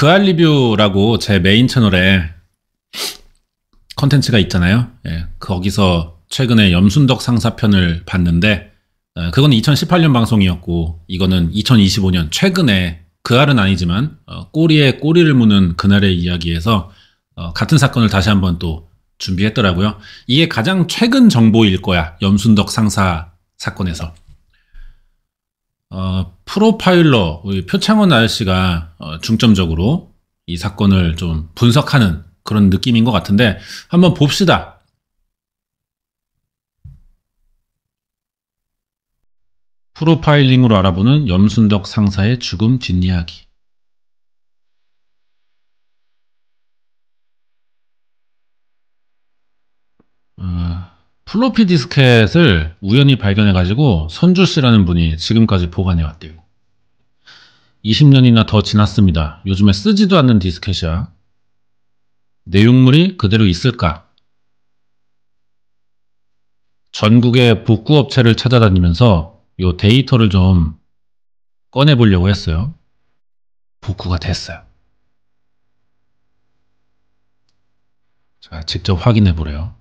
그알 리뷰라고 제 메인 채널에 컨텐츠가 있잖아요. 예, 거기서 최근에 염순덕 상사편을 봤는데 그건 2018년 방송이었고 이거는 2025년 최근에 그알은 아니지만 꼬리에 꼬리를 무는 그날의 이야기에서 같은 사건을 다시 한번 또 준비했더라고요. 이게 가장 최근 정보일 거야. 염순덕 상사 사건에서. 프로파일러 우리 표창원 아저씨가 중점적으로 이 사건을 좀 분석하는 그런 느낌인 것 같은데 한번 봅시다. 프로파일링으로 알아보는 염순덕 상사의 죽음 뒷이야기. 플로피 디스켓을 우연히 발견해가지고 선주씨라는 분이 지금까지 보관해왔대요. 20년이나 더 지났습니다. 요즘에 쓰지도 않는 디스켓이야. 내용물이 그대로 있을까? 전국의 복구업체를 찾아다니면서 요 데이터를 좀 꺼내보려고 했어요. 복구가 됐어요. 자, 직접 확인해보래요.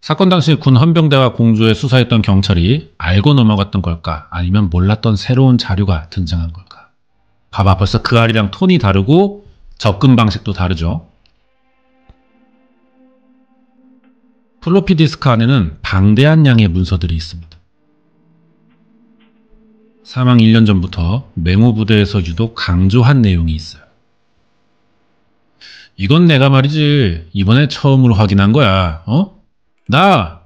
사건 당시 군 헌병대와 공주에 수사했던 경찰이 알고 넘어갔던 걸까? 아니면 몰랐던 새로운 자료가 등장한 걸까? 봐봐, 벌써 그 알이랑 톤이 다르고 접근 방식도 다르죠. 플로피 디스크 안에는 방대한 양의 문서들이 있습니다. 사망 1년 전부터 맹호부대에서 유독 강조한 내용이 있어요. 이건 내가 말이지 이번에 처음으로 확인한 거야. 나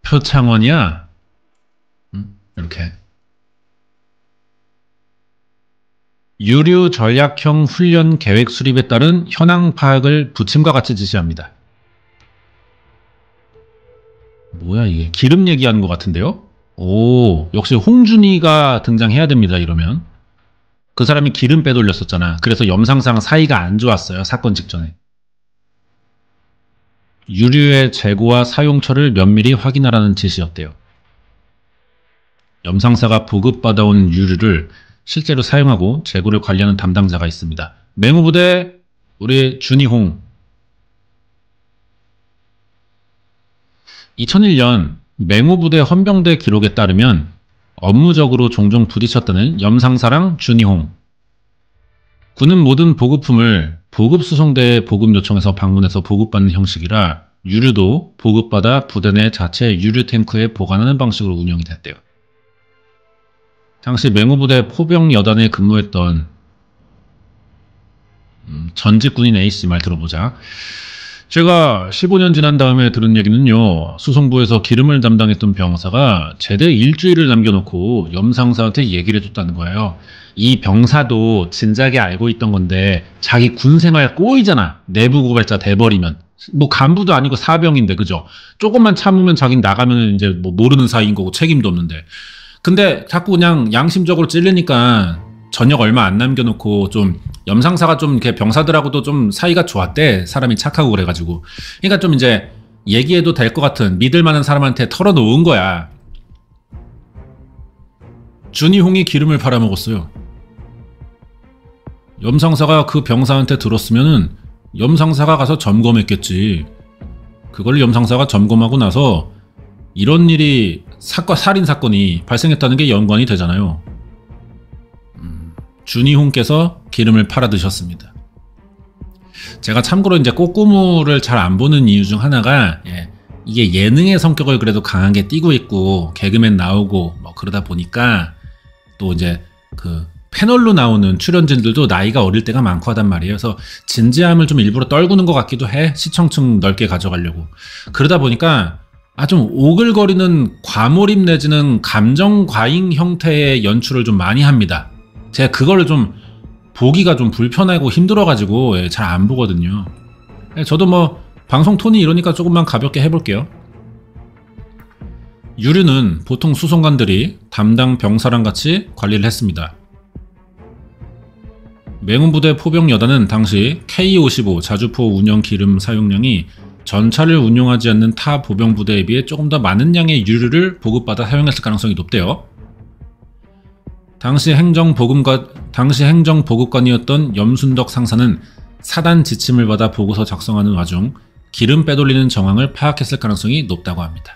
표창원이야. 이렇게 유류 전략형 훈련 계획 수립에 따른 현황 파악을 부침과 같이 지시합니다. 뭐야 이게 기름 얘기하는 것 같은데요? 오, 역시 홍준이가 등장해야 됩니다. 이러면 그 사람이 기름 빼돌렸었잖아. 그래서 염상사랑 사이가 안 좋았어요. 사건 직전에. 유류의 재고와 사용처를 면밀히 확인하라는 지시였대요. 염상사가 보급받아온 유류를 실제로 사용하고 재고를 관리하는 담당자가 있습니다. 맹호부대 우리 준이홍. 2001년 맹호부대 헌병대 기록에 따르면 업무적으로 종종 부딪혔다는 염상사랑 준이홍. 군은 모든 보급품을 보급수송대에 보급 요청해서 방문해서 보급받는 형식이라 유류도 보급받아 부대 내 자체 유류 탱크에 보관하는 방식으로 운영이 됐대요. 당시 맹호부대 포병 여단에 근무했던 전직 군인 A씨 말 들어보자. 제가 15년 지난 다음에 들은 얘기는요. 수송부에서 기름을 담당했던 병사가 제대 일주일을 남겨놓고 염상사한테 얘기를 해줬다는 거예요. 이 병사도 진작에 알고 있던 건데 자기 군생활 꼬이잖아. 내부 고발자 돼버리면. 뭐 간부도 아니고 사병인데 그죠? 조금만 참으면 자긴 나가면 이제 뭐 모르는 사이인 거고 책임도 없는데. 근데 자꾸 그냥 양심적으로 찔르니까 저녁 얼마 안 남겨놓고 좀 염상사가 좀 이렇게 병사들하고도 좀 사이가 좋았대. 사람이 착하고 그래가지고. 그러니까 좀 이제 얘기해도 될 것 같은 믿을 만한 사람한테 털어놓은 거야. 준이홍이 기름을 팔아먹었어요. 염상사가 그 병사한테 들었으면은 염상사가 가서 점검했겠지. 그걸 염상사가 점검하고 나서 이런 일이 살인사건이 발생했다는 게 연관이 되잖아요. 준이홍께서 기름을 팔아 드셨습니다. 제가 참고로 이제 꼬꾸무를 잘 안 보는 이유 중 하나가 이게 예능의 성격을 그래도 강하게 띠고 있고 개그맨 나오고 뭐 그러다 보니까 또 이제 그 패널로 나오는 출연진들도 나이가 어릴 때가 많고 하단 말이에요. 그래서 진지함을 좀 일부러 떨구는 것 같기도 해. 시청층 넓게 가져가려고. 그러다 보니까 좀 오글거리는 과몰입 내지는 감정 과잉 형태의 연출을 좀 많이 합니다. 제가 그거를 좀 보기가 좀 불편하고 힘들어가지고 잘 안 보거든요. 저도 뭐 방송 톤이 이러니까 조금만 가볍게 해볼게요. 유류는 보통 수송관들이 담당 병사랑 같이 관리를 했습니다. 맹호부대 포병 여단은 당시 K55 자주포 운영 기름 사용량이 전차를 운용하지 않는 타 보병부대에 비해 조금 더 많은 양의 유류를 보급받아 사용했을 가능성이 높대요. 당시 행정보급관이었던 염순덕 상사는 사단 지침을 받아 보고서 작성하는 와중 기름 빼돌리는 정황을 파악했을 가능성이 높다고 합니다.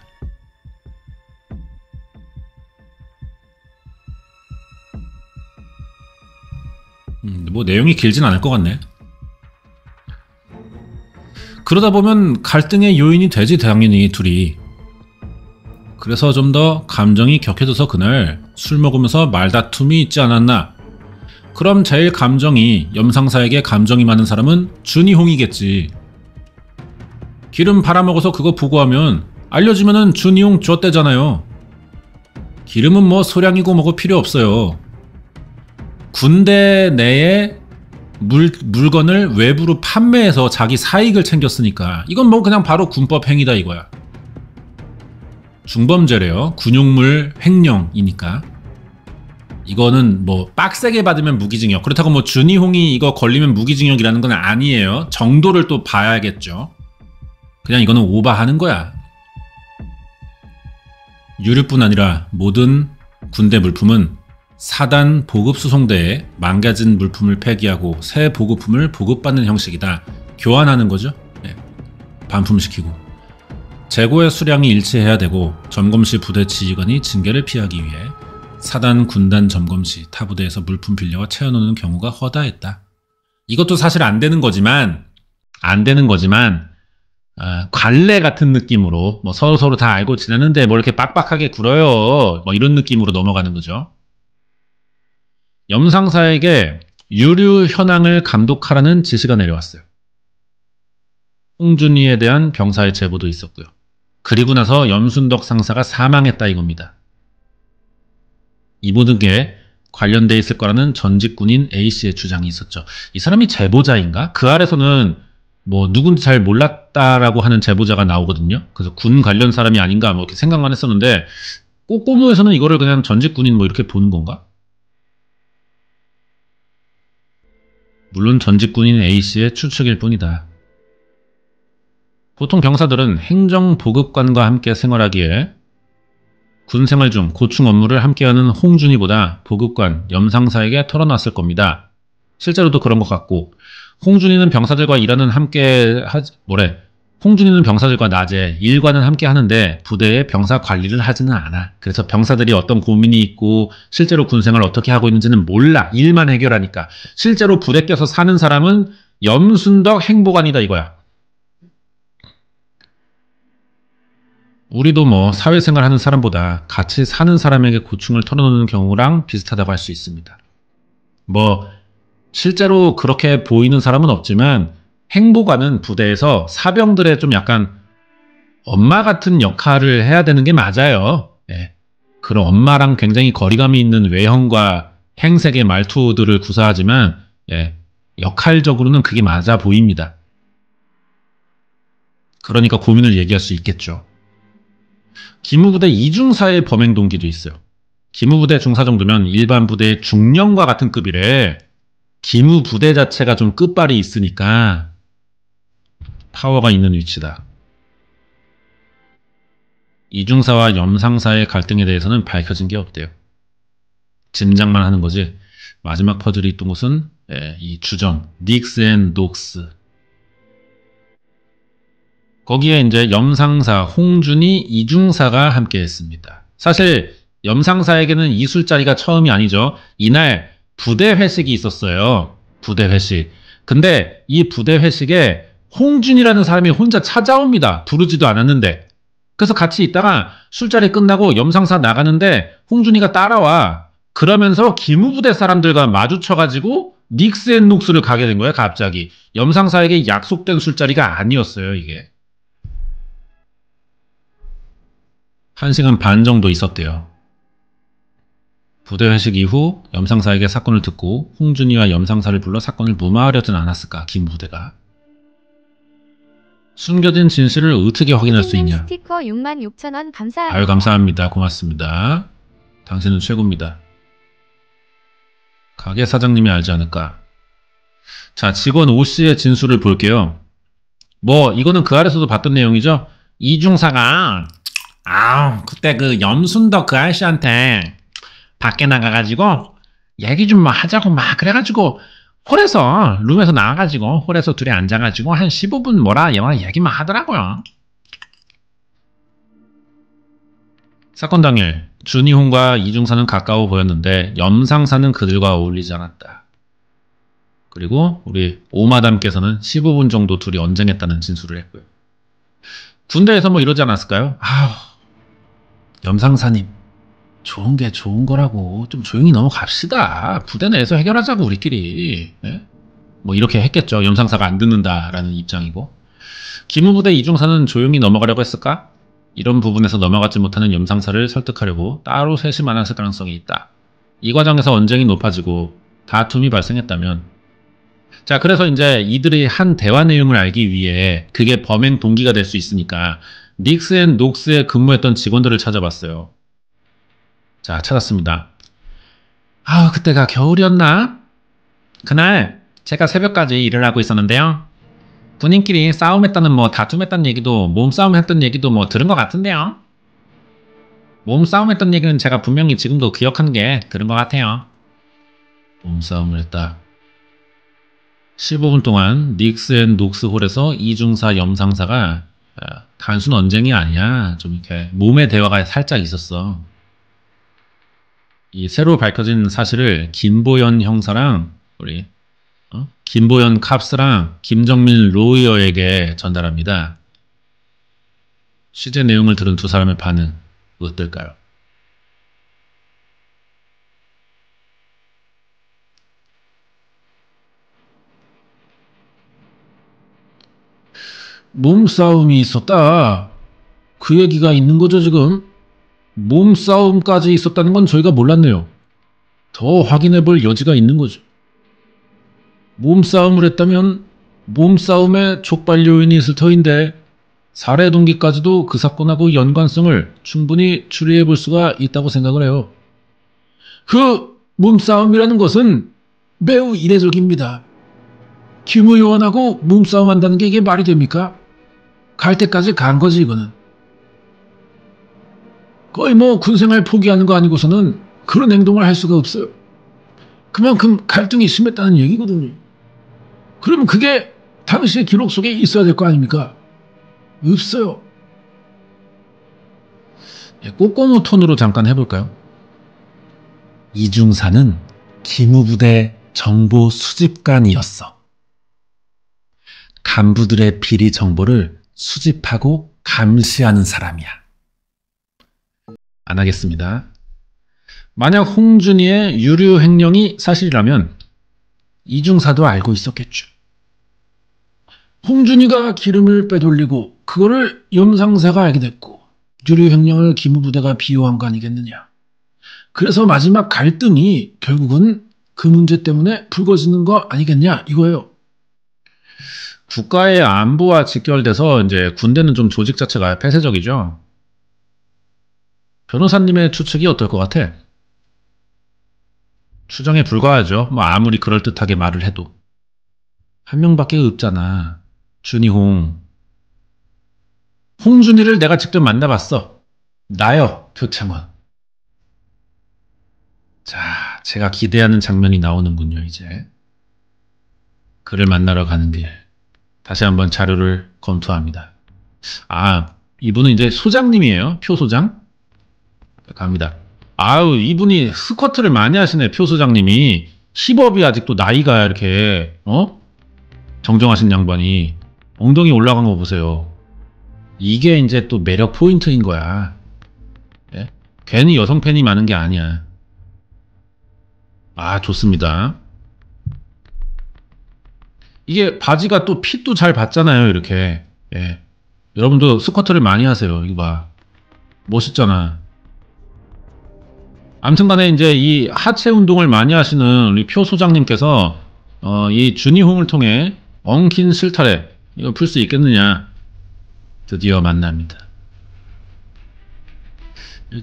뭐 내용이 길진 않을 것 같네. 그러다 보면 갈등의 요인이 되지 당연히 둘이. 그래서 좀 더 감정이 격해져서 그날 술 먹으면서 말다툼이 있지 않았나. 그럼 제일 염상사에게 감정이 많은 사람은 준이홍이겠지. 기름 팔아먹어서 그거 보고하면 알려지면은 준이홍 줬대잖아요. 기름은 뭐 소량이고 뭐고 필요 없어요. 군대 내에 물건을 외부로 판매해서 자기 사익을 챙겼으니까 이건 뭐 그냥 바로 군법 행위다 이거야. 중범죄래요. 군용물 횡령이니까. 이거는 뭐 빡세게 받으면 무기징역. 그렇다고 뭐 준이홍이 이거 걸리면 무기징역이라는 건 아니에요. 정도를 또 봐야겠죠. 그냥 이거는 오바하는 거야. 유류뿐 아니라 모든 군대 물품은 사단 보급수송대에 망가진 물품을 폐기하고 새 보급품을 보급받는 형식이다. 교환하는 거죠. 네. 반품시키고. 재고의 수량이 일치해야 되고 점검 시 부대 지휘관이 징계를 피하기 위해 사단 군단 점검 시 타 부대에서 물품 빌려와 채워놓는 경우가 허다했다. 이것도 사실 안 되는 거지만 관례 같은 느낌으로 뭐 서로 다 알고 지내는데 뭐 이렇게 빡빡하게 굴어요. 뭐 이런 느낌으로 넘어가는 거죠. 염상사에게 유류 현황을 감독하라는 지시가 내려왔어요. 홍준희에 대한 병사의 제보도 있었고요. 그리고 나서 염순덕 상사가 사망했다 이겁니다. 이 모든 게 관련돼 있을 거라는 전직 군인 A씨의 주장이 있었죠. 이 사람이 제보자인가? 그 아래서는 뭐 누군지 잘 몰랐다라고 하는 제보자가 나오거든요. 그래서 군 관련 사람이 아닌가 뭐 이렇게 생각만 했었는데 꼬꼬무에서는 이거를 그냥 전직 군인 뭐 이렇게 보는 건가? 물론 전직 군인 A씨의 추측일 뿐이다. 보통 병사들은 행정보급관과 함께 생활하기에 군 생활 중 고충 업무를 함께하는 홍준희보다 보급관, 염상사에게 털어놨을 겁니다. 실제로도 그런 것 같고 홍준희는 병사들과 홍준희는 병사들과 낮에 일과는 함께 하는데 부대에 병사 관리를 하지는 않아. 그래서 병사들이 어떤 고민이 있고 실제로 군생활을 어떻게 하고 있는지는 몰라. 일만 해결하니까. 실제로 부대 껴서 사는 사람은 염순덕 행보관이다 이거야. 우리도 뭐 사회생활 하는 사람보다 같이 사는 사람에게 고충을 털어놓는 경우랑 비슷하다고 할 수 있습니다. 뭐 실제로 그렇게 보이는 사람은 없지만 행보관은 부대에서 사병들의 좀 약간 엄마 같은 역할을 해야 되는 게 맞아요. 예. 그런 엄마랑 굉장히 거리감이 있는 외형과 행색의 말투들을 구사하지만 역할적으로는 그게 맞아 보입니다. 그러니까 고민을 얘기할 수 있겠죠. 기무부대 이중사의 범행 동기도 있어요. 기무부대 중사 정도면 일반 부대의 중령과 같은 급이래. 기무부대 자체가 좀 끝발이 있으니까 파워가 있는 위치다. 이중사와 염상사의 갈등에 대해서는 밝혀진 게 없대요. 짐작만 하는 거지. 마지막 퍼즐이 있던 곳은 이 주점 닉스 앤 녹스. 거기에 이제 염상사, 홍준희, 이중사가 함께 했습니다. 사실 염상사에게는 이 술자리가 처음이 아니죠. 이날 부대 회식이 있었어요. 부대 회식. 근데 이 부대 회식에 홍준희라는 사람이 혼자 찾아옵니다. 부르지도 않았는데. 그래서 같이 있다가 술자리 끝나고 염상사 나가는데 홍준희가 따라와. 그러면서 기무부대 사람들과 마주쳐가지고 닉스 앤 녹스를 가게 된 거예요. 갑자기. 염상사에게 약속된 술자리가 아니었어요. 이게. 1시간 반 정도 있었대요. 부대 회식 이후 염상사에게 사건을 듣고 홍준희와 염상사를 불러 사건을 무마하려진 않았을까 기무부대가. 숨겨진 진실을 어떻게 확인할 수 있냐. 스티커 66,000원 감사합니다. 아유 감사합니다. 고맙습니다. 당신은 최고입니다. 가게 사장님이 알지 않을까. 자, 직원 O씨의 진술을 볼게요. 뭐 이거는 그 아래서도 봤던 내용이죠. 이중사가 그때 그 염순덕 그 아저씨한테 밖에 나가가지고 얘기 좀 뭐 하자고 막 그래가지고 홀에서 룸에서 나와가지고 홀에서 둘이 앉아가지고 한 15분 뭐라 영화 얘기만 하더라고요. 사건 당일 준이홍과 이중사는 가까워 보였는데 염상사는 그들과 어울리지 않았다. 그리고 우리 오마담께서는 15분 정도 둘이 언쟁했다는 진술을 했고요. 군대에서 뭐 이러지 않았을까요? 아우, 염상사님 좋은 게 좋은 거라고 좀 조용히 넘어갑시다. 부대 내에서 해결하자고 우리끼리. 네? 뭐 이렇게 했겠죠. 염상사가 안 듣는다라는 입장이고. 기무부대 이중사는 조용히 넘어가려고 했을까? 이런 부분에서 넘어가지 못하는 염상사를 설득하려고 따로 셋이 만났을 가능성이 있다. 이 과정에서 언쟁이 높아지고 다툼이 발생했다면, 자, 그래서 이제 이들의 한 대화 내용을 알기 위해 그게 범행 동기가 될 수 있으니까 닉스 앤 녹스에 근무했던 직원들을 찾아봤어요. 자, 찾았습니다. 아, 그때가 겨울이었나? 그날 제가 새벽까지 일을 하고 있었는데요. 군인끼리 싸움했다는 뭐 다툼했다는 얘기도, 몸싸움 했던 얘기도 뭐 들은 것 같은데요. 몸싸움 했던 얘기는 제가 분명히 지금도 기억하는 게 들은 것 같아요. 몸싸움을 했다. 15분 동안 닉스 앤 녹스 홀에서 이중사 염상사가 단순 언쟁이 아니야. 좀 이렇게 몸의 대화가 살짝 있었어. 이 새로 밝혀진 사실을 김보연 형사랑 우리 김보연 캅스랑 김정민 로이어에게 전달합니다. 취재 내용을 들은 두 사람의 반응 어떨까요? 몸싸움이 있었다. 그 얘기가 있는 거죠 지금? 몸싸움까지 있었다는 건 저희가 몰랐네요. 더 확인해 볼 여지가 있는 거죠. 몸싸움을 했다면 몸싸움에 촉발 요인이 있을 터인데 살해 동기까지도 그 사건하고 연관성을 충분히 추리해 볼 수가 있다고 생각을 해요. 그 몸싸움이라는 것은 매우 이례적입니다. 김 의원하고 몸싸움 한다는 게 이게 말이 됩니까? 갈 때까지 간 거지 이거는. 거의 뭐 군생활 포기하는 거 아니고서는 그런 행동을 할 수가 없어요. 그만큼 갈등이 심했다는 얘기거든요. 그러면 그게 당시의 기록 속에 있어야 될 거 아닙니까? 없어요. 꼬꼬노 톤으로 잠깐 해볼까요? 이중사는 기무부대 정보 수집관이었어. 간부들의 비리 정보를 수집하고 감시하는 사람이야. 안 하겠습니다. 만약 홍준이의 유류 횡령이 사실이라면 이중사도 알고 있었겠죠. 홍준이가 기름을 빼돌리고 그거를 염상사가 알게 됐고 유류 횡령을 기무부대가 비호한 거 아니겠느냐. 그래서 마지막 갈등이 결국은 그 문제 때문에 불거지는 거 아니겠냐 이거예요. 국가의 안보와 직결돼서 이제 군대는 좀 조직 자체가 폐쇄적이죠. 변호사님의 추측이 어떨 것 같아? 추정에 불과하죠. 뭐 아무리 그럴듯하게 말을 해도. 한 명밖에 없잖아. 준이홍. 홍준이를 내가 직접 만나봤어. 나요, 표창원. 자, 제가 기대하는 장면이 나오는군요, 이제. 그를 만나러 가는 길. 다시 한번 자료를 검토합니다. 아, 이분은 이제 소장님이에요. 표소장. 갑니다. 아우, 이분이 스쿼트를 많이 하시네, 표소장님이. 힙업이 아직도 나이가 이렇게, 정정하신 양반이. 엉덩이 올라간 거 보세요. 이게 이제 또 매력 포인트인 거야. 예? 괜히 여성 팬이 많은 게 아니야. 아, 좋습니다. 이게 바지가 또 핏도 잘 받잖아요, 이렇게. 예. 여러분도 스쿼트를 많이 하세요. 이거 봐. 멋있잖아. 아무튼 간에 이제 이 하체 운동을 많이 하시는 우리 표 소장님께서 이 준이홍을 통해 엉킨 실타래 이거 풀 수 있겠느냐. 드디어 만납니다.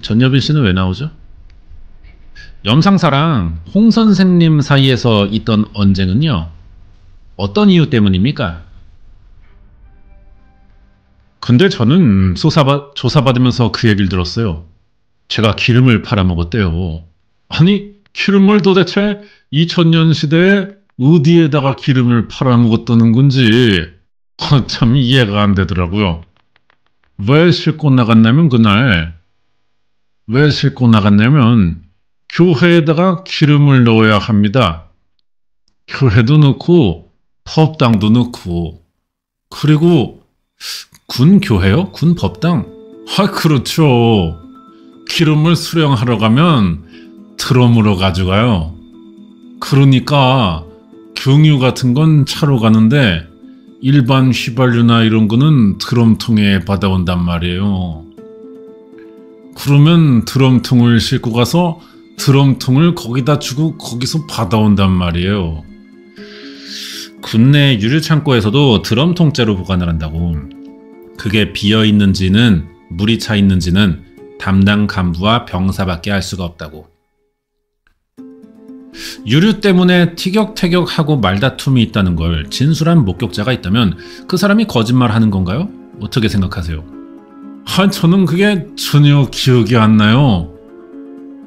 전여빈 씨는 왜 나오죠? 염상사랑 홍 선생님 사이에서 있던 언쟁은요. 어떤 이유 때문입니까? 근데 저는 조사받으면서 그 얘기를 들었어요. 제가 기름을 팔아먹었대요. 아니, 기름을 도대체 2000년 시대에 어디에다가 기름을 팔아먹었다는 건지 참 이해가 안 되더라고요. 왜 싣고 나갔냐면 그날 왜 싣고 나갔냐면 교회에다가 기름을 넣어야 합니다. 교회도 넣고 법당도 넣고 그리고 군 교회요? 군 법당? 그렇죠. 기름을 수령하러 가면 드럼으로 가져가요. 그러니까 경유 같은 건 차로 가는데 일반 휘발유나 이런 거는 드럼통에 받아온단 말이에요. 그러면 드럼통을 싣고 가서 드럼통을 거기다 주고 거기서 받아온단 말이에요. 군내 유류창고에서도 드럼통째로 보관을 한다고. 그게 비어있는지는 물이 차 있는지는 담당 간부와 병사밖에 알 수가 없다고. 유류 때문에 티격태격하고 말다툼이 있다는 걸 진술한 목격자가 있다면 그 사람이 거짓말하는 건가요? 어떻게 생각하세요? 저는 그게 전혀 기억이 안 나요.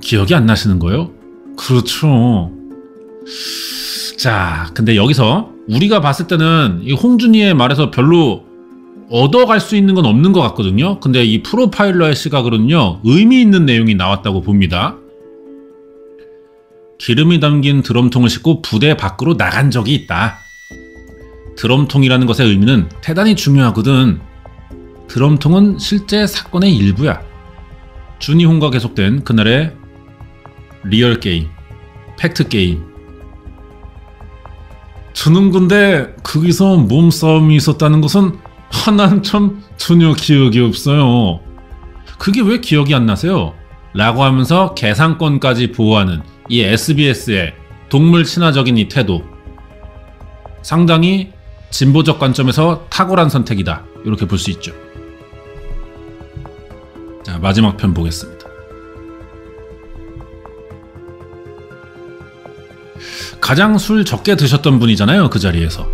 기억이 안 나시는 거예요? 그렇죠. 자, 근데 여기서 우리가 봤을 때는 이 홍준이의 말에서 별로 얻어갈 수 있는 건 없는 것 같거든요. 근데 이 프로파일러의 시각으로는요, 의미 있는 내용이 나왔다고 봅니다. 기름이 담긴 드럼통을 싣고 부대 밖으로 나간 적이 있다. 드럼통이라는 것의 의미는 대단히 중요하거든. 드럼통은 실제 사건의 일부야. 준이홍과 계속된 그날의 리얼 게임, 팩트 게임. 저는 근데 거기서 몸싸움이 있었다는 것은 난 참 전혀 기억이 없어요. 그게 왜 기억이 안 나세요? 라고 하면서 개상권까지 보호하는 이 SBS의 동물 친화적인 이 태도. 상당히 진보적 관점에서 탁월한 선택이다. 이렇게 볼 수 있죠. 자, 마지막 편 보겠습니다. 가장 술 적게 드셨던 분이잖아요, 그 자리에서.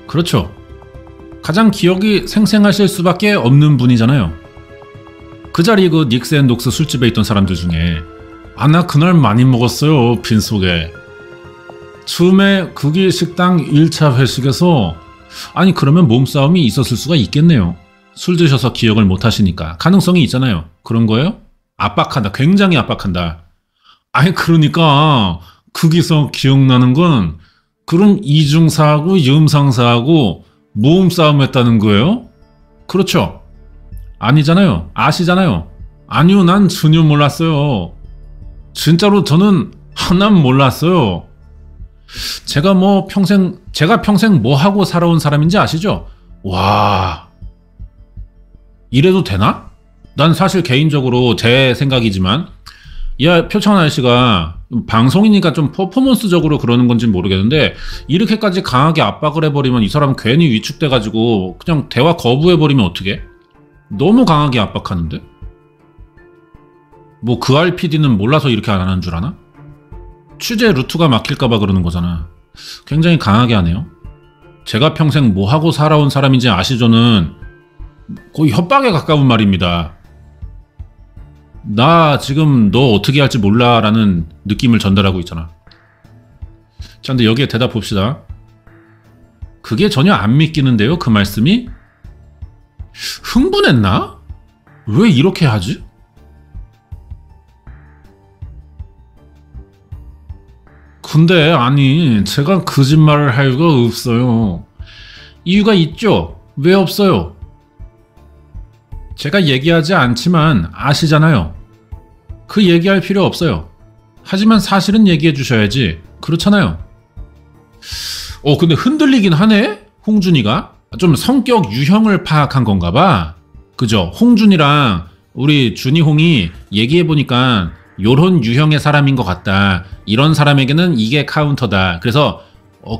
그렇죠. 가장 기억이 생생하실 수밖에 없는 분이잖아요. 그 자리 그 닉스 앤 녹스 술집에 있던 사람들 중에 나 그날 많이 먹었어요, 빈속에. 처음에 거기 식당 1차 회식에서 그러면 몸싸움이 있었을 수가 있겠네요. 술 드셔서 기억을 못 하시니까. 가능성이 있잖아요. 그런 거예요? 압박한다. 굉장히 압박한다. 그러니까 거기서 기억나는 건 그런 이중사하고 염상사하고 몸싸움 했다는 거예요? 그렇죠. 아니잖아요. 아시잖아요. 아니요, 난 전혀 몰랐어요. 진짜로 저는 하나 몰랐어요. 제가 평생 뭐 하고 살아온 사람인지 아시죠? 와, 이래도 되나? 난 사실 개인적으로 제 생각이지만, 표창원 아저씨가 방송이니까 좀 퍼포먼스적으로 그러는 건지 모르겠는데, 이렇게까지 강하게 압박을 해버리면 이 사람 괜히 위축돼가지고 그냥 대화 거부해버리면 어떡해? 너무 강하게 압박하는데? 뭐 그 RPD는 몰라서 이렇게 안 하는 줄 아나? 취재 루트가 막힐까봐 그러는 거잖아. 굉장히 강하게 하네요. 제가 평생 뭐 하고 살아온 사람인지 아시죠는 거의 협박에 가까운 말입니다. 나 지금 너 어떻게 할지 몰라 라는 느낌을 전달하고 있잖아. 자, 근데 여기에 대답 봅시다. 그게 전혀 안 믿기는데요, 그 말씀이? 흥분했나? 왜 이렇게 하지? 근데 제가 거짓말을 할 이유가 없어요. 이유가 있죠? 왜 없어요? 제가 얘기하지 않지만 아시잖아요. 그 얘기할 필요 없어요. 하지만 사실은 얘기해 주셔야지. 그렇잖아요. 근데 흔들리긴 하네? 홍준이가? 좀 성격 유형을 파악한 건가 봐. 그죠? 홍준이랑 우리 준이홍이 얘기해보니까 요런 유형의 사람인 것 같다. 이런 사람에게는 이게 카운터다. 그래서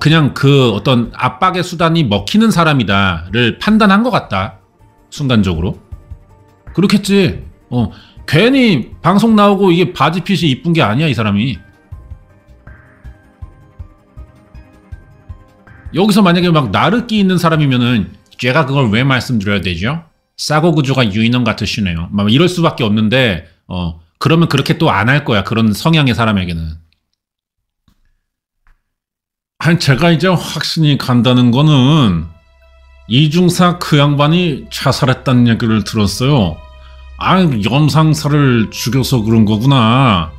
그냥 그 어떤 압박의 수단이 먹히는 사람이다를 판단한 것 같다. 순간적으로. 그렇겠지. 괜히 방송 나오고 이게 바지핏이 이쁜 게 아니야, 이 사람이. 여기서 만약에 막 나르기 있는 사람이면은 제가 그걸 왜 말씀드려야 되죠? 싸고 구조가 유인원 같으시네요. 막 이럴 수밖에 없는데 그러면 그렇게 또 안 할 거야. 그런 성향의 사람에게는. 아니, 제가 이제 확신이 간다는 거는 이중사 그 양반이 자살했다는 얘기를 들었어요. 아, 염상사를 죽여서 그런 거구나.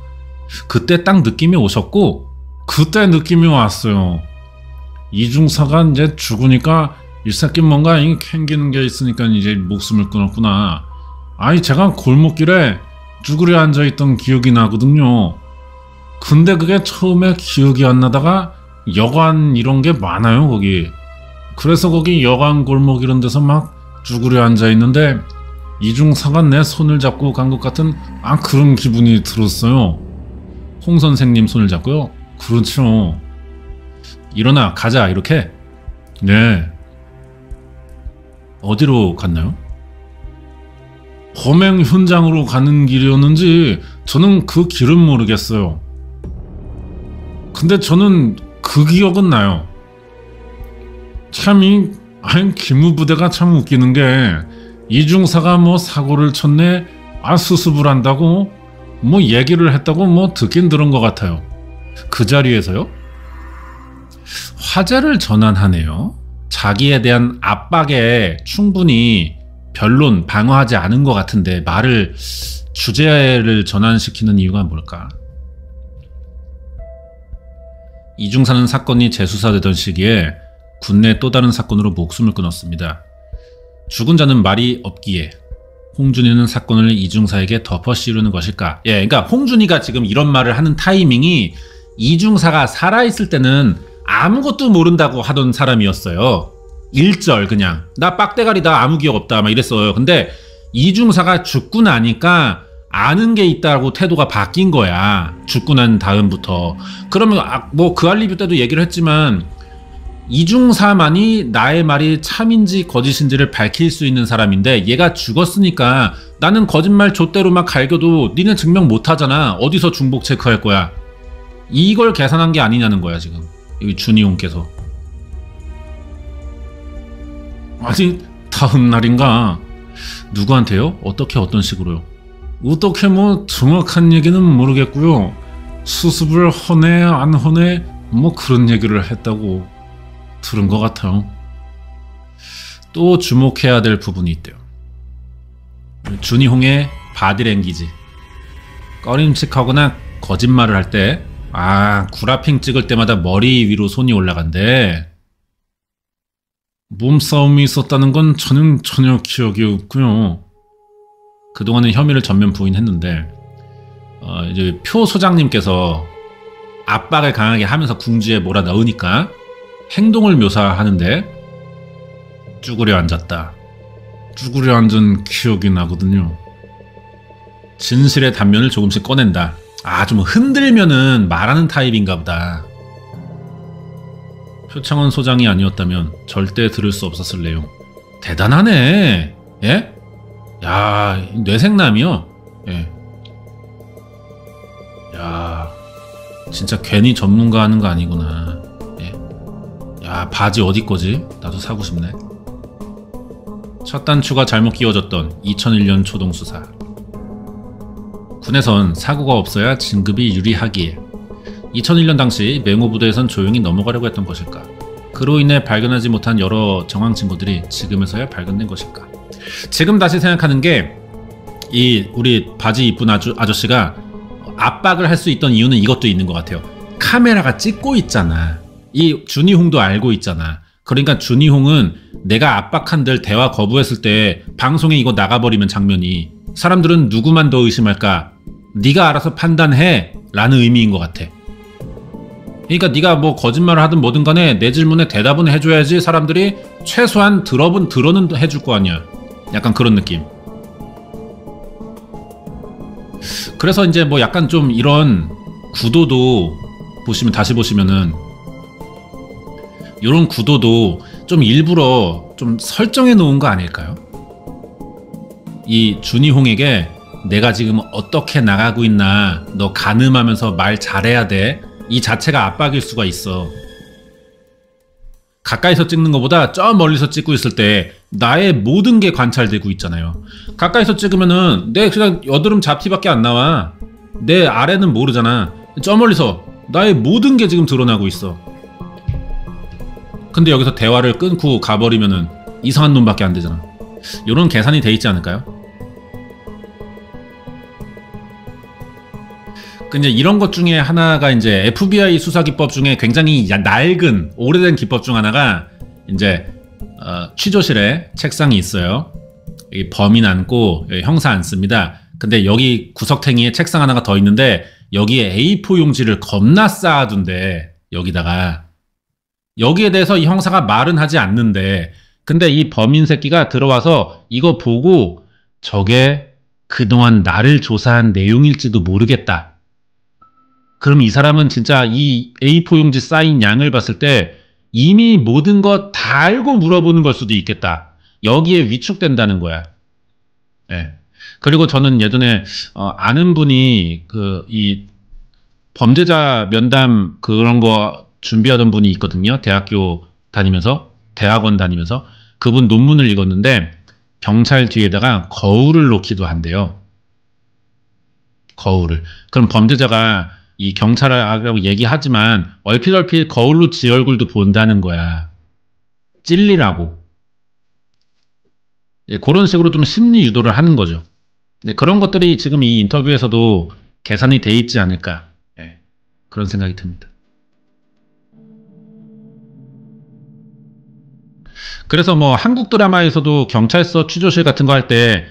그때 딱 느낌이 오셨고, 그때 느낌이 왔어요. 이중사가 이제 죽으니까 이 새끼 뭔가 캥기는 게 있으니까 이제 목숨을 끊었구나. 아니, 제가 골목길에 쭈그려 앉아있던 기억이 나거든요. 근데 그게 처음에 기억이 안 나다가 여관 이런 게 많아요, 거기. 그래서 거기 여관 골목 이런 데서 막 쭈그려 앉아있는데 이중사가 내 손을 잡고 간 것 같은 그런 기분이 들었어요. 홍 선생님 손을 잡고요. 그렇죠. 일어나 가자 이렇게. 네. 어디로 갔나요? 범행 현장으로 가는 길이었는지 저는 그 길은 모르겠어요. 근데 저는 그 기억은 나요. 참 기무부대가 참 웃기는 게 이중사가 뭐 사고를 쳤네, 수습을 한다고 뭐 얘기를 했다고 뭐 듣긴 들은 것 같아요. 그 자리에서요? 화제를 전환하네요. 자기에 대한 압박에 충분히 변론 방어하지 않은 것 같은데 말을 주제를 전환시키는 이유가 뭘까? 이중사는 사건이 재수사되던 시기에 군내 또 다른 사건으로 목숨을 끊었습니다. 죽은 자는 말이 없기에 홍준이는 사건을 이중사에게 덮어 씌우는 것일까? 그러니까 홍준이가 지금 이런 말을 하는 타이밍이 이중사가 살아있을 때는 아무것도 모른다고 하던 사람이었어요. 일절 그냥 나 빡대가리다 아무 기억 없다 막 이랬어요. 근데 이중사가 죽고 나니까 아는 게 있다고 태도가 바뀐 거야. 죽고 난 다음부터. 그러면 뭐 그 알리뷰 때도 얘기를 했지만 이중사만이 나의 말이 참인지 거짓인지를 밝힐 수 있는 사람인데 얘가 죽었으니까 나는 거짓말 좆대로 막 갈겨도 니네 증명 못하잖아. 어디서 중복 체크할 거야. 이걸 계산한 게 아니냐는 거야 지금 여기 준이홍께서. 아니 다음 날인가 누구한테요? 어떻게 어떤 식으로요? 어떻게 뭐 정확한 얘기는 모르겠고요. 수습을 허네 안 허네 뭐 그런 얘기를 했다고 들은 것 같아요. 또 주목해야 될 부분이 있대요. 준이홍의 바디랭귀지. 꺼림칙하거나 거짓말을 할 때 구라핑 찍을 때마다 머리 위로 손이 올라간대. 몸싸움이 있었다는 건 저는 전혀 기억이 없고요. 그동안은 혐의를 전면 부인했는데 이제 표 소장님께서 압박을 강하게 하면서 궁지에 몰아넣으니까 행동을 묘사하는데 쭈그려 앉았다. 쭈그려 앉은 기억이 나거든요. 진실의 단면을 조금씩 꺼낸다. 좀 흔들면은 말하는 타입인가 보다. 표창원 소장이 아니었다면 절대 들을 수 없었을 내용. 대단하네. 예? 야, 뇌생남이요? 예. 야, 진짜 괜히 전문가 하는 거 아니구나. 예. 야, 바지 어디 거지? 나도 사고 싶네. 첫 단추가 잘못 끼워졌던 2001년 초동 수사. 군에선 사고가 없어야 진급이 유리하기에 2001년 당시 맹호부대에선 조용히 넘어가려고 했던 것일까? 그로 인해 발견하지 못한 여러 정황 증거들이 지금에서야 발견된 것일까? 지금 다시 생각하는 게 우리 바지 이쁜 아저씨가 압박을 할 수 있던 이유는 이것도 있는 것 같아요. 카메라가 찍고 있잖아. 이 준이홍도 알고 있잖아. 그러니까 준이홍은 내가 압박한 들 대화 거부했을 때 방송에 이거 나가버리면 장면이 사람들은 누구만 더 의심할까? 네가 알아서 판단해 라는 의미인 것 같아. 그러니까 네가 뭐 거짓말을 하든 뭐든 간에 내 질문에 대답은 해줘야지 사람들이 최소한 들어는 해줄 거 아니야. 약간 그런 느낌. 그래서 이제 뭐 약간 좀 이런 구도도 다시 보시면은 이런 구도도 좀 일부러 좀 설정해 놓은 거 아닐까요? 이 준이홍에게 내가 지금 어떻게 나가고 있나, 너 가늠하면서 말 잘해야 돼, 이 자체가 압박일 수가 있어. 가까이서 찍는 것보다 저 멀리서 찍고 있을 때 나의 모든 게 관찰되고 있잖아요. 가까이서 찍으면은 내 그냥 여드름 잡티밖에 안 나와. 내 아래는 모르잖아. 저 멀리서 나의 모든 게 지금 드러나고 있어. 근데 여기서 대화를 끊고 가버리면은 이상한 놈밖에 안 되잖아. 요런 계산이 돼 있지 않을까요? 근데 이런 것 중에 하나가 이제 FBI 수사 기법 중에 굉장히 낡은 오래된 기법 중 하나가 이제 취조실에 책상이 있어요. 여기 범인 앉고 여기 형사 앉습니다. 근데 여기 구석탱이에 책상 하나가 더 있는데 여기에 A4 용지를 겁나 쌓아둔대. 여기다가 여기에 대해서 이 형사가 말은 하지 않는데 근데 이 범인 새끼가 들어와서 이거 보고 저게 그동안 나를 조사한 내용일지도 모르겠다. 그럼 이 사람은 진짜 이 A4 용지 쌓인 양을 봤을 때 이미 모든 것 다 알고 물어보는 걸 수도 있겠다. 여기에 위축된다는 거야. 네. 그리고 저는 예전에 아는 분이 이 범죄자 면담 그런 거 준비하던 분이 있거든요. 대학원 다니면서 그분 논문을 읽었는데 경찰 뒤에다가 거울을 놓기도 한대요. 거울을. 그럼 범죄자가 이 경찰하고 얘기하지만 얼핏 거울로 지 얼굴도 본다는 거야. 찔리라고. 예, 그런 식으로 좀 심리 유도를 하는 거죠. 네, 그런 것들이 지금 이 인터뷰에서도 계산이 돼 있지 않을까. 예, 그런 생각이 듭니다. 그래서 뭐 한국 드라마에서도 경찰서 취조실 같은 거 할 때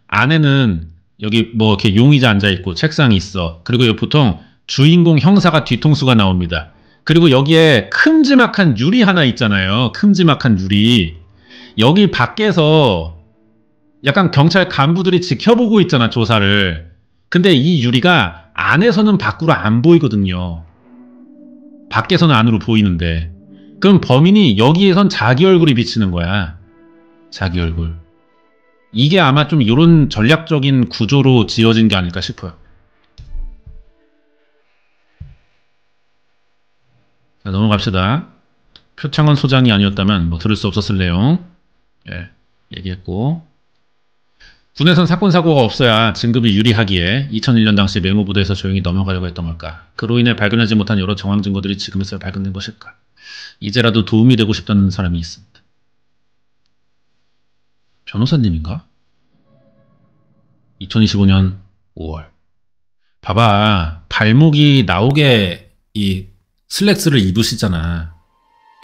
안에는 여기 뭐 이렇게 용의자 앉아있고 책상이 있어. 그리고 보통 주인공 형사가 뒤통수가 나옵니다. 그리고 여기에 큼지막한 유리 하나 있잖아요. 큼지막한 유리. 여기 밖에서 약간 경찰 간부들이 지켜보고 있잖아, 조사를. 근데 이 유리가 안에서는 밖으로 안 보이거든요. 밖에서는 안으로 보이는데. 그럼 범인이 여기에선 자기 얼굴이 비치는 거야. 자기 얼굴. 이게 아마 좀 이런 전략적인 구조로 지어진 게 아닐까 싶어요. 자, 넘어갑시다. 표창원 소장이 아니었다면 뭐 들을 수 없었을 내용. 예, 얘기했고. 군에선 사건 사고가 없어야 진급이 유리하기에 2001년 당시 메모부대에서 조용히 넘어가려고 했던 걸까? 그로 인해 발견하지 못한 여러 정황 증거들이 지금에서야 발견된 것일까? 이제라도 도움이 되고 싶다는 사람이 있습니다. 변호사님인가? 2025년 5월. 봐봐. 발목이 나오게 이 슬랙스를 입으시잖아.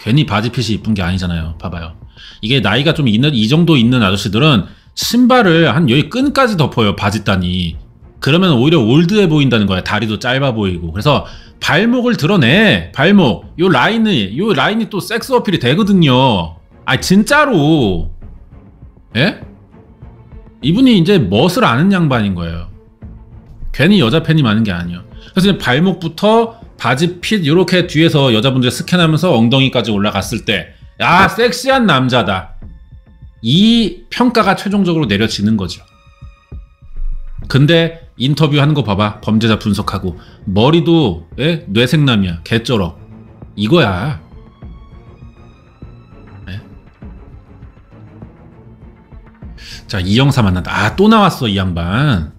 괜히 바지핏이 이쁜 게 아니잖아요. 봐봐요. 이게 나이가 좀 있는, 이 정도 있는 아저씨들은 신발을 한 여기 끈까지 덮어요. 바지단이. 그러면 오히려 올드해 보인다는 거야. 다리도 짧아 보이고. 그래서 발목을 드러내. 발목. 요 라인이 또 섹스 어필이 되거든요. 아, 진짜로. 예? 이분이 이제 멋을 아는 양반인 거예요. 괜히 여자 팬이 많은 게 아니에요. 그래서 이제 발목부터 바지 핏 요렇게 뒤에서 여자분들 스캔하면서 엉덩이까지 올라갔을 때, 야, 섹시한 남자다. 이 평가가 최종적으로 내려지는 거죠. 근데 인터뷰하는 거 봐봐. 범죄자 분석하고 머리도 뇌생남이야. 개쩔어. 이거야. 네? 자, 이 형사 만난다. 아, 또 나왔어 이 양반.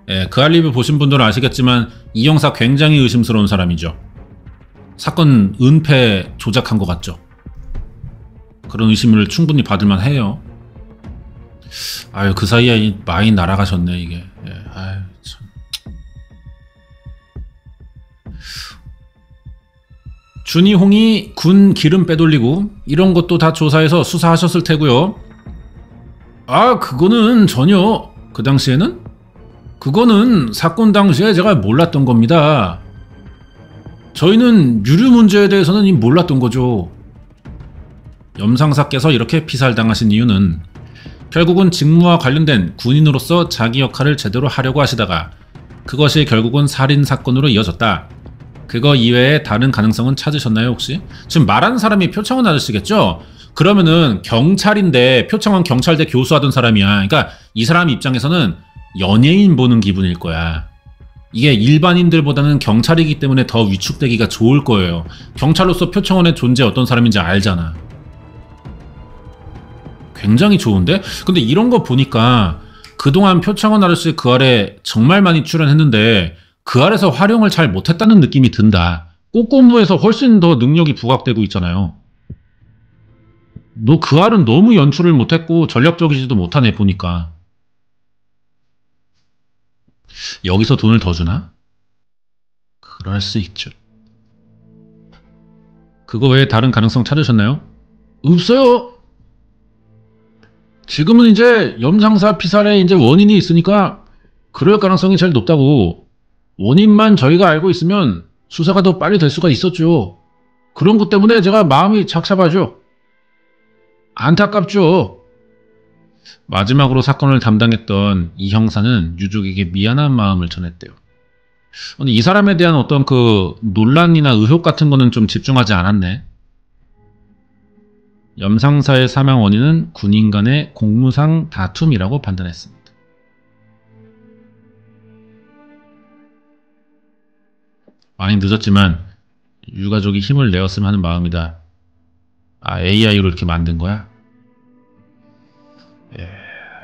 예, 그 알리뷰 보신 분들은 아시겠지만 이 형사 굉장히 의심스러운 사람이죠. 사건 은폐 조작한 것 같죠. 그런 의심을 충분히 받을만 해요. 아유, 그 사이에 많이 날아가셨네 이게. 예, 아유, 참. 준이홍이 군 기름 빼돌리고 이런 것도 다 조사해서 수사하셨을 테고요. 아, 그거는 전혀 그 당시에는? 그거는 사건 당시에 제가 몰랐던 겁니다. 저희는 유류 문제에 대해서는 이미 몰랐던 거죠. 염상사께서 이렇게 피살당하신 이유는 결국은 직무와 관련된 군인으로서 자기 역할을 제대로 하려고 하시다가 그것이 결국은 살인사건으로 이어졌다. 그거 이외에 다른 가능성은 찾으셨나요 혹시? 지금 말하는 사람이 표창원 아저씨겠죠? 그러면은 경찰인데 표창원 경찰대 교수하던 사람이야. 그러니까 이 사람 입장에서는 연예인 보는 기분일 거야. 이게 일반인들보다는 경찰이기 때문에 더 위축되기가 좋을 거예요. 경찰로서 표창원의 존재 어떤 사람인지 알잖아. 굉장히 좋은데? 근데 이런 거 보니까 그동안 표창원 아저씨 그 아래 정말 많이 출연했는데 그 아래서 활용을 잘 못했다는 느낌이 든다. 꼬꼬무에서 훨씬 더 능력이 부각되고 있잖아요. 너 그 알은 너무 연출을 못했고 전략적이지도 못하네 보니까. 여기서 돈을 더 주나? 그럴 수 있죠. 그거 외에 다른 가능성 찾으셨나요? 없어요. 지금은 이제 염상사 피살에 이제 원인이 있으니까 그럴 가능성이 제일 높다고. 원인만 저희가 알고 있으면 수사가 더 빨리 될 수가 있었죠. 그런 것 때문에 제가 마음이 착잡하죠. 안타깝죠. 마지막으로 사건을 담당했던 이 형사는 유족에게 미안한 마음을 전했대요. 근데 이 사람에 대한 어떤 그 논란이나 의혹 같은 거는 좀 집중하지 않았네. 염상사의 사망 원인은 군인 간의 공무상 다툼이라고 판단했습니다. 많이 늦었지만 유가족이 힘을 내었으면 하는 마음이다. 아, AI로 이렇게 만든 거야? 예,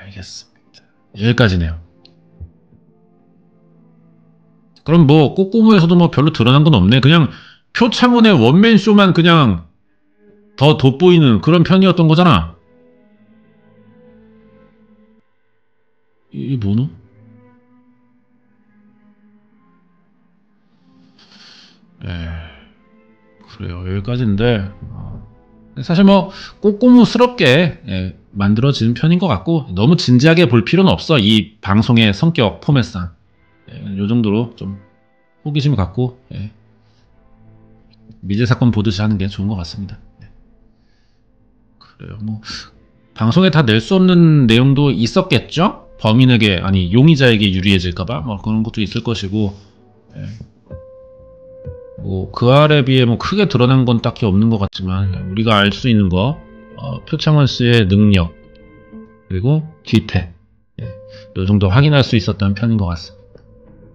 알겠습니다. 여기까지네요. 그럼 뭐 꼬꼬무에서도 뭐 별로 드러난 건 없네. 그냥 표창원의 원맨쇼만 그냥 더 돋보이는 그런 편이었던 거잖아. 이게 뭐노? 예, 그래요. 여기까지인데 사실 뭐 꼬꼬무스럽게 만들어진 편인 것 같고 너무 진지하게 볼 필요는 없어. 이 방송의 성격 포맷상 요 정도로 좀 호기심 갖고 미제 사건 보듯이 하는 게 좋은 것 같습니다. 그래요. 뭐 방송에 다 낼 수 없는 내용도 있었겠죠. 범인에게 아니 용의자에게 유리해질까봐 뭐 그런 것도 있을 것이고 뭐 그 알에 비해 뭐 크게 드러난 건 딱히 없는 것 같지만 우리가 알 수 있는 거 표창원 씨의 능력 그리고 뒤태 이 정도 확인할 수 있었던 편인 것 같습니다.